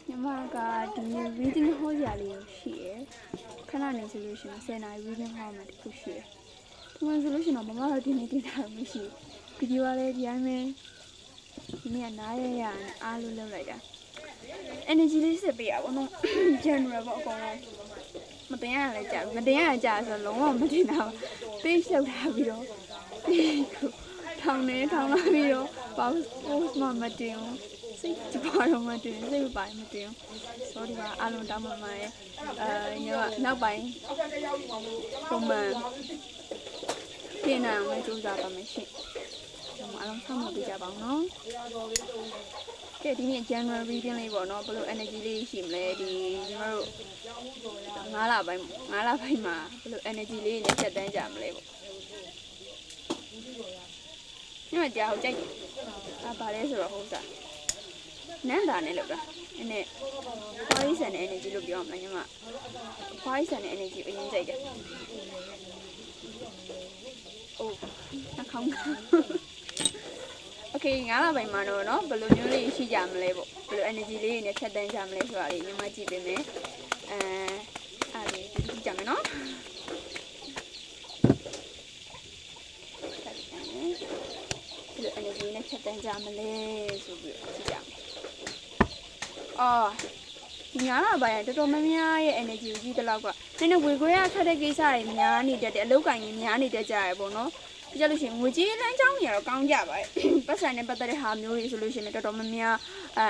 ညီမကဒီ reading hall ရာလေးရှိရယ်ခဏနေဆိုလို့ရှိရင်10နာရီ reading hall မှာတခုရှိရယ်ဒီမှာဆိုလို့ရှိရင်တော့မမတို့ဒီနေ့တင်တာမရှိဗီဒီယိုကလည်းဒီတိုင်းပဲဒီနေ့ကနားရရအားလို့လုပ်လိုက်တာ energy လေးစစ်ပေးရပါတော့ general ပေါ့အကုန်လုံးမတင်ရလည်းကြာဘူးမတင်ရလည်းကြာဆိုတော့လုံးဝမတင်တာပေးရှုပ်ထားပြီးတော့ထောင်လာပြီးတော့ဘာလို့မတင်ဘူးစိတ်ကြပါတော့မတင်စိတ်မပိုင်မတင် sorry ပါအားလုံးတောင်းပန်ပါတယ်ညနောက်ပိုင်းပုံမှန်ပြင်အောင်လည်းကြိုးစားပါမယ်ရှင်အားလုံးဆောင်းမပေးကြပါအောင်နော်ကဲဒီနေ့ general reading လေးပေါ့နော်ဘယ်လို energy လေးရှိမလဲဒီညီမတို့9လပိုင်းမှာဘယ်လို energy လေးနဲ့ချက်တန်းကြမလဲပေါ့ညမကြောက်ကြိုက်ပါလဲဆိုတော့ဟုတ်စားနန်းတာနဲ့လောက်တာနည်းခွားရီဆန်တဲ့ energy လို့ပြောရမလားညီမခွားရီဆန်တဲ့ energy အရင်ကြိုက်တယ်အိုးနှာခေါင်းโอเค9လပိုင်းမှာတော့เนาะဘယ်လိုမျိုးလေးရှိကြမလဲပေါ့ဘယ်လို energy လေးနဲ့ဖြတ်တန်းကြမလဲဆိုတာလေးညီမကြည့်ပေးမယ်အားလေးကြည့်ကြမယ်เนาะဘယ်လို energy နဲ့ဖြတ်တန်းကြမလဲဆိုပြီးကြည့်ကြမယ်အော်ဒီ9လပိုင်းတော်တော်များများရဲ့ energy ကိုကြည့်တဲ့လောက်ကနည်းနည်းဝေခွဲရခက်တဲ့ကိစ္စတွေများနေတတ်တယ်အလုပ်ကိုင်တွေများနေတတ်ကြရပေါ့เนาะကြည့်လို့ရှိရင်ငွေကြေးလမ်းကြောင်းတွေကတော့ကောင်းကြပါတယ်ပတ်စံနဲ့ပတ်သက်တဲ့ဟာမျိုးတွေဆိုလို့ရှိရင်တော်တော်များများ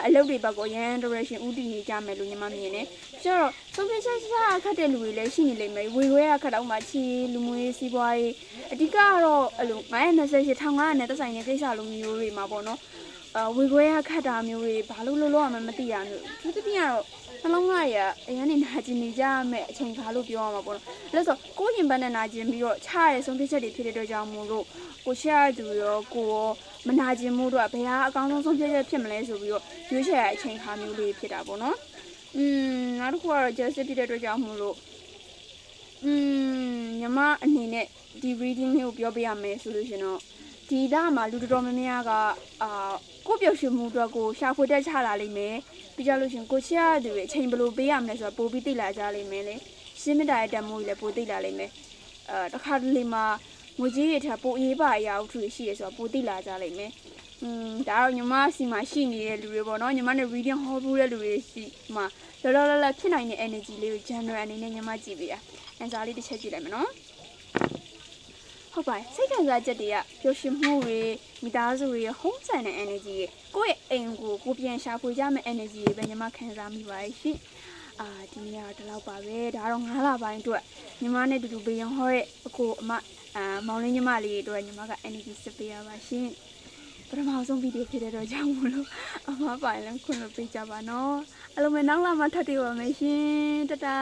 အလုပ်တွေဘက်ကိုရန် direction ဦးတည်နေကြမယ်လို့ညီမမြင်တယ်ကျတော့ဆုံးဖြတ်ချက်ခတ်တဲ့လူတွေလည်းရှိနေလိမ့်မယ်ဝေခွဲရခတ်တော့မှချီလူမှုရေးစီးပွားရေးအဓိကကတော့အဲ့လို928 1500နဲ့သက်ဆိုင်တဲ့ကိစ္စလိုမျိုးတွေမှာပေါ့နော်ဝေခွဲရခတ်တာမျိုးတွေဘာလို့လို့ရမှမသိရမျိုးသူတပြည့်ကတော့နှလုံးသားရအရင်နေနာကျင်နေကြမယ်အချိန်ခါလို့ပြောရမှာပေါ့နော်အဲ့ဆိုကိုရင်ပန်းနဲ့နာကျင်ပြီးတော့ချရတဲ့ဆုံးဖြတ်ချက်တွေဖြစ်တဲ့အတွက်ကြောင့်မို့လို့ကိုရှာသူရောကိုရောမနာကျင်မှုတို့ကဘယ်ဟာအကောင်းဆုံးဆုံးဖြတ်ချက်ဖြစ်မလဲဆိုပြီးတော့ရွေးချယ်ရတဲ့အချိန်ခါမျိုးလေးဖြစ်တာပေါ့နော်နောက်တစ်ခုကတော့ justice ဖြစ်တဲ့အတွက်ကြောင့်မို့လို့ညီမအနေနဲ့ဒီ reading လေးကိုပြောပြရမယ်ဆိုလို့ရှင်တော့ဒီသားမှာလူတော်များများကကိုပျော်ရွှင်မှုအတွက်ကိုရှာဖွေတက်ချလာလိမ့်မယ်ပြီးကြလို့ရှင်ကိုချရသူရဲ့အချိန်ဘယ်လိုပေးရမလဲဆိုတာပို့ပြီးသိလာကြလိမ့်မယ်လေရှင်းမတာရဲ့တမိုးကြီးလည်းပို့သိလာလိမ့်မယ်တခါတလေမှာငွေကြီးတွေထပ်ပို့အေးပါအရာဥထုရှိရဆိုတော့ပို့သိလာကြလိမ့်မယ်ဒါတော့ညီမစီမှာရှိနေတဲ့လူတွေပေါ့နော်ညီမနဲ့ reading hall ဘူးတဲ့လူတွေစီမှာလောလောဖြစ်နိုင်တဲ့ energy လေးကို general အနေနဲ့ညီမကြည့်ပေးရanswer လေးတစ်ချက်ကြည့်လိုက်မယ်နော်ဟုတ်ပါစိတ်ခံစားချက်တွေကပျော်ရွှင်မှုတွေမိသားစုတွေဟုံးဆန်တဲ့ energy ကိုယ့်ရဲ့အိမ်ကိုပြန်ရှာဖွေကြမယ့် energy တွေပဲညီမခံစားမိပါတယ်ရှင်ဒီနေ့ကတော့ဒီလောက်ပါပဲဒါတော့9လပိုင်းအတွက်ညီမနဲ့တူတူဘေးရောဟောတဲ့အကိုအမမောင်လေးညီမလေးတွေအတွက်ညီမက energy စစ်ပေးရပါရှင်ပထမဆုံးဗီဒီယိုဖြစ်တဲ့တော့ကြောင့်မလို့အမပိုင်လည်းခွင့်လို့ပေးကြပါနော်အဲ့လိုမဲ့နောက်လာမှထပ်တွေ့ပါမယ်ရှင်တတာ